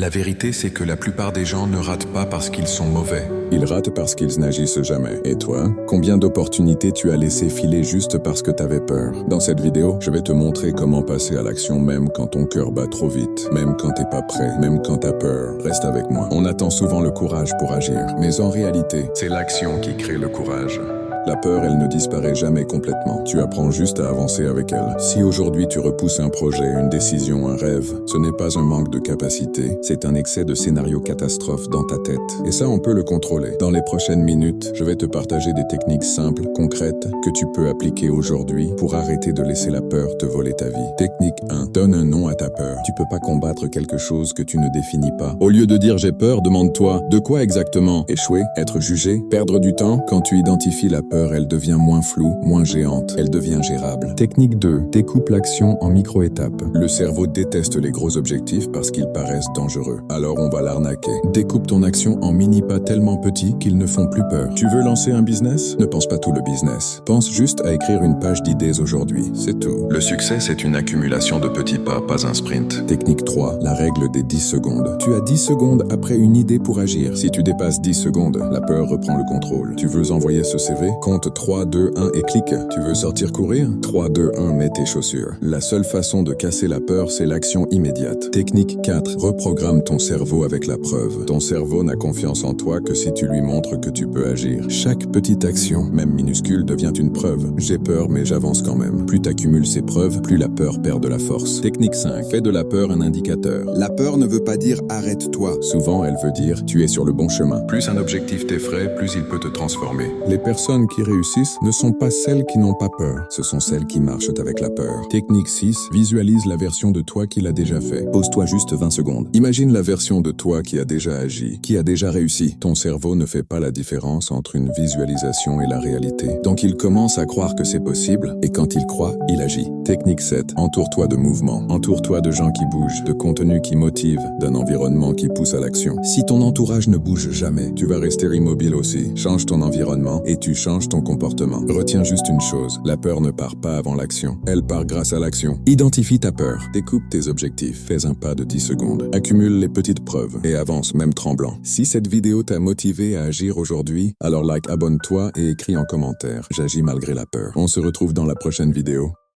La vérité, c'est que la plupart des gens ne ratent pas parce qu'ils sont mauvais. Ils ratent parce qu'ils n'agissent jamais. Et toi, combien d'opportunités tu as laissé filer juste parce que t'avais peur? Dans cette vidéo, je vais te montrer comment passer à l'action même quand ton cœur bat trop vite, même quand t'es pas prêt, même quand t'as peur. Reste avec moi. On attend souvent le courage pour agir, mais en réalité, C'est l'action qui crée le courage. la peur, elle ne disparaît jamais complètement. Tu apprends juste à avancer avec elle. Si aujourd'hui tu repousses un projet, une décision, un rêve, ce n'est pas un manque de capacité, c'est un excès de scénario catastrophe dans ta tête. Et ça, on peut le contrôler. Dans les prochaines minutes, je vais te partager des techniques simples, concrètes, que tu peux appliquer aujourd'hui pour arrêter de laisser la peur te voler ta vie. Technique 1. Donne un nom à ta peur. Tu peux pas combattre quelque chose que tu ne définis pas. Au lieu de dire j'ai peur, demande-toi de quoi exactement? Échouer, être jugé, perdre du temps? Quand tu identifies la peur, elle devient moins floue, moins géante, elle devient gérable. Technique 2. Découpe l'action en micro-étapes. Le cerveau déteste les gros objectifs parce qu'ils paraissent dangereux. Alors on va l'arnaquer. Découpe ton action en mini-pas tellement petits qu'ils ne font plus peur. Tu veux lancer un business? Ne pense pas tout le business. Pense juste à écrire une page d'idées aujourd'hui. C'est tout. Le succès, c'est une accumulation de petits pas un sprint. Technique 3. La règle des 10 secondes. Tu as 10 secondes après une idée pour agir. Si tu dépasses 10 secondes, la peur reprend le contrôle. Tu veux envoyer ce CV? Compte 3, 2, 1 et clique. Tu veux sortir courir? 3, 2, 1, mets tes chaussures. La seule façon de casser la peur, c'est l'action immédiate. Technique 4. Reprogramme ton cerveau avec la preuve. Ton cerveau n'a confiance en toi que si tu lui montres que tu peux agir. Chaque petite action, même minuscule, devient une preuve. J'ai peur, mais j'avance quand même. Plus t'accumules ces preuves, plus la peur perd de la force. Technique 5. Fais de la peur un indicateur. La peur ne veut pas dire arrête-toi. Souvent, elle veut dire tu es sur le bon chemin. Plus un objectif t'effraie, plus il peut te transformer. Les personnes qui réussissent ne sont pas celles qui n'ont pas peur, ce sont celles qui marchent avec la peur. Technique 6, visualise la version de toi qui l'a déjà fait. Pose-toi juste 20 secondes. Imagine la version de toi qui a déjà agi, qui a déjà réussi. Ton cerveau ne fait pas la différence entre une visualisation et la réalité. Donc il commence à croire que c'est possible, et quand il croit, il agit. Technique 7, entoure-toi de mouvements. Entoure-toi de gens qui bougent, de contenus qui motivent, d'un environnement qui pousse à l'action. Si ton entourage ne bouge jamais, tu vas rester immobile aussi. Change ton environnement et tu changes ton comportement. Retiens juste une chose, la peur ne part pas avant l'action, elle part grâce à l'action. Identifie ta peur, découpe tes objectifs, fais un pas de 10 secondes, accumule les petites preuves et avance même tremblant. Si cette vidéo t'a motivé à agir aujourd'hui, alors like, abonne-toi et écris en commentaire. J'agis malgré la peur. On se retrouve dans la prochaine vidéo.